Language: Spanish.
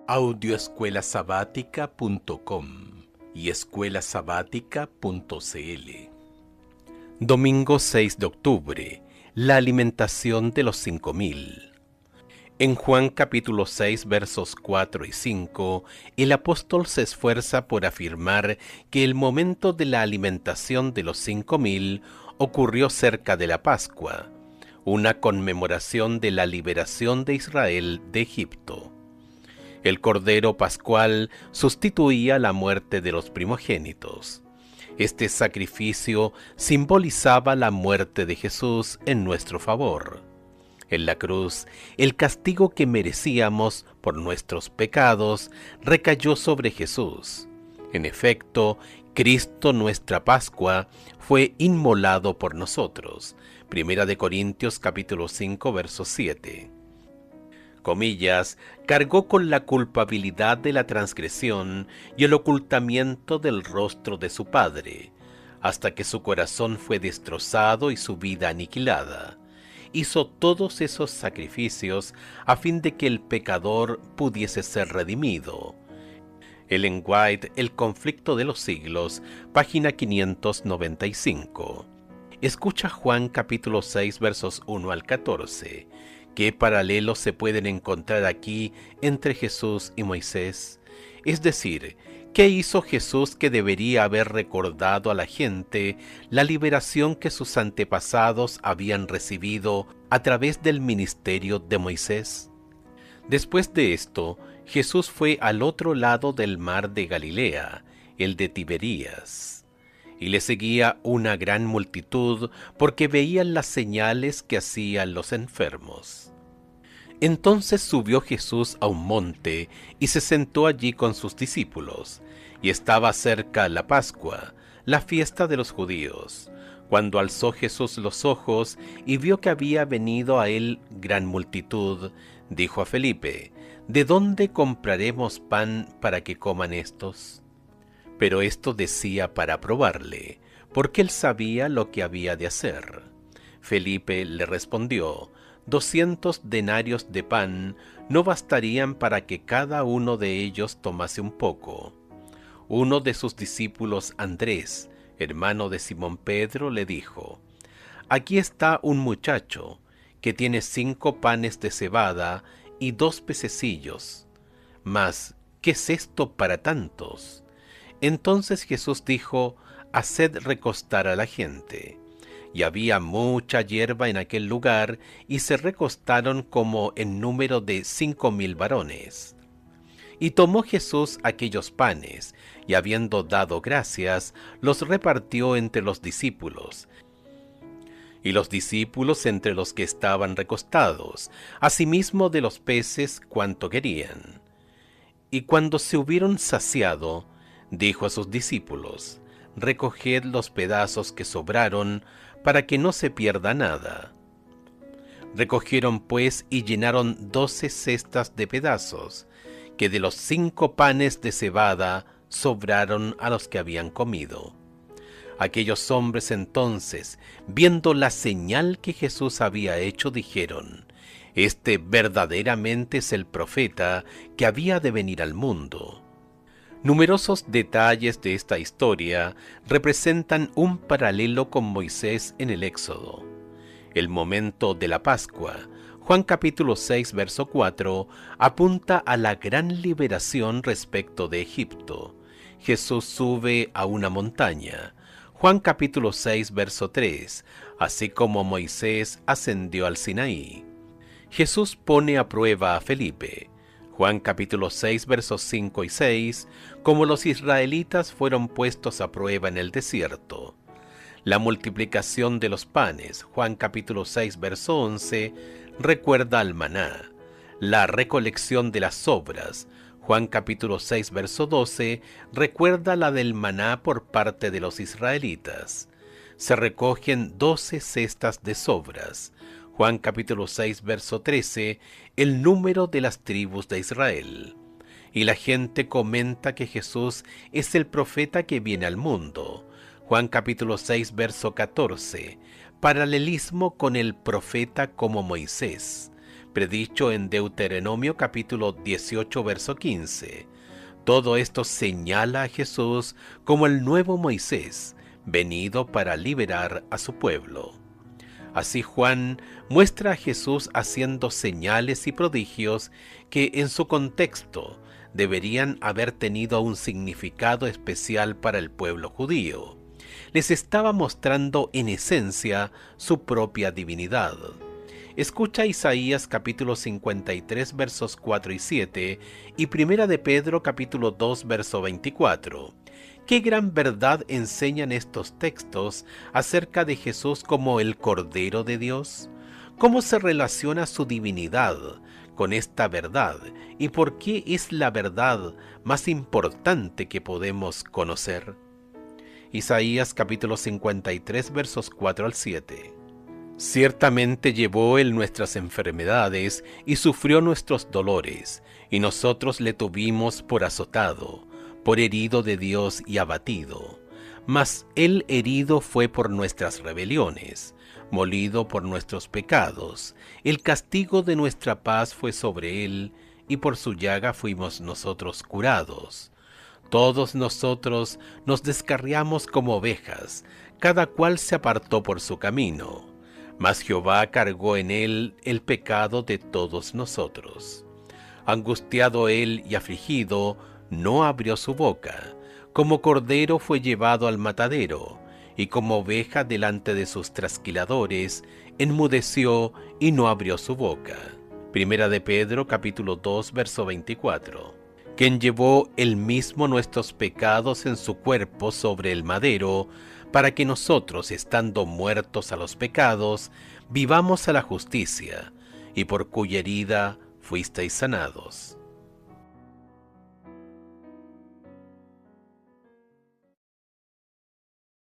Audioescuelasabática.com y escuelasabática.cl. Domingo 6 de octubre. La alimentación de los 5000. En Juan capítulo 6 versos 4 y 5, el apóstol se esfuerza por afirmar que el momento de la alimentación de los 5000 ocurrió cerca de la Pascua, una conmemoración de la liberación de Israel de Egipto. El Cordero Pascual sustituía la muerte de los primogénitos. Este sacrificio simbolizaba la muerte de Jesús en nuestro favor. En la cruz, el castigo que merecíamos por nuestros pecados recayó sobre Jesús. En efecto, Cristo, nuestra Pascua, fue inmolado por nosotros. Primera de Corintios capítulo 5, verso 7. Comillas, cargó con la culpabilidad de la transgresión y el ocultamiento del rostro de su Padre, hasta que su corazón fue destrozado y su vida aniquilada. Hizo todos esos sacrificios a fin de que el pecador pudiese ser redimido. Ellen White, El conflicto de los siglos, página 595. Escucha Juan capítulo 6 versos 1 al 14. ¿Qué paralelos se pueden encontrar aquí entre Jesús y Moisés? Es decir, ¿qué hizo Jesús que debería haber recordado a la gente la liberación que sus antepasados habían recibido a través del ministerio de Moisés? Después de esto, Jesús fue al otro lado del mar de Galilea, el de Tiberías. Y le seguía una gran multitud porque veían las señales que hacían los enfermos. Entonces subió Jesús a un monte y se sentó allí con sus discípulos, y estaba cerca la Pascua, la fiesta de los judíos. Cuando alzó Jesús los ojos y vio que había venido a él gran multitud, dijo a Felipe: ¿De dónde compraremos pan para que coman estos? Pero esto decía para probarle, porque él sabía lo que había de hacer. Felipe le respondió: 200 denarios de pan no bastarían para que cada uno de ellos tomase un poco. Uno de sus discípulos, Andrés, hermano de Simón Pedro, le dijo: Aquí está un muchacho que tiene 5 panes de cebada y 2 pececillos. Mas, ¿qué es esto para tantos? Entonces Jesús dijo: Haced recostar a la gente. Y había mucha hierba en aquel lugar, y se recostaron como en número de 5000 varones. Y tomó Jesús aquellos panes, y habiendo dado gracias, los repartió entre los discípulos, y los discípulos entre los que estaban recostados, asimismo de los peces cuanto querían. Y cuando se hubieron saciado, dijo a sus discípulos: Recoged los pedazos que sobraron, para que no se pierda nada. Recogieron pues y llenaron 12 cestas de pedazos, que de los 5 panes de cebada sobraron a los que habían comido. Aquellos hombres entonces, viendo la señal que Jesús había hecho, dijeron: Este verdaderamente es el profeta que había de venir al mundo. Numerosos detalles de esta historia representan un paralelo con Moisés en el Éxodo. El momento de la Pascua, Juan capítulo 6 verso 4, apunta a la gran liberación respecto de Egipto. Jesús sube a una montaña. Juan capítulo 6 verso 3, así como Moisés ascendió al Sinaí. Jesús pone a prueba a Felipe. Juan capítulo 6 versos 5 y 6, como los israelitas fueron puestos a prueba en el desierto. La multiplicación de los panes, Juan capítulo 6 verso 11, recuerda al maná. La recolección de las sobras, Juan capítulo 6 verso 12, recuerda la del maná por parte de los israelitas. Se recogen 12 cestas de sobras, Juan capítulo 6 verso 13, el número de las tribus de Israel. Y la gente comenta que Jesús es el profeta que viene al mundo. Juan capítulo 6 verso 14, paralelismo con el profeta como Moisés. predicho en Deuteronomio capítulo 18, verso 15. Todo esto señala a Jesús como el nuevo Moisés, venido para liberar a su pueblo. Así Juan muestra a Jesús haciendo señales y prodigios que en su contexto deberían haber tenido un significado especial para el pueblo judío. Les estaba mostrando en esencia su propia divinidad. Escucha Isaías capítulo 53 versos 4 y 7 y Primera de Pedro capítulo 2 verso 24. ¿Qué gran verdad enseñan estos textos acerca de Jesús como el Cordero de Dios? ¿Cómo se relaciona su divinidad con esta verdad y por qué es la verdad más importante que podemos conocer? Isaías capítulo 53 versos 4 al 7. Ciertamente llevó él nuestras enfermedades y sufrió nuestros dolores, y nosotros le tuvimos por azotado, por herido de Dios y abatido. Mas él herido fue por nuestras rebeliones, molido por nuestros pecados. El castigo de nuestra paz fue sobre él, y por su llaga fuimos nosotros curados. Todos nosotros nos descarriamos como ovejas, cada cual se apartó por su camino. Mas Jehová cargó en él el pecado de todos nosotros. Angustiado él y afligido, no abrió su boca. Como cordero fue llevado al matadero, y como oveja delante de sus trasquiladores, enmudeció y no abrió su boca. Primera de Pedro capítulo 2 verso 24. Quien llevó él mismo nuestros pecados en su cuerpo sobre el madero, para que nosotros, estando muertos a los pecados, vivamos a la justicia, y por cuya herida fuisteis sanados.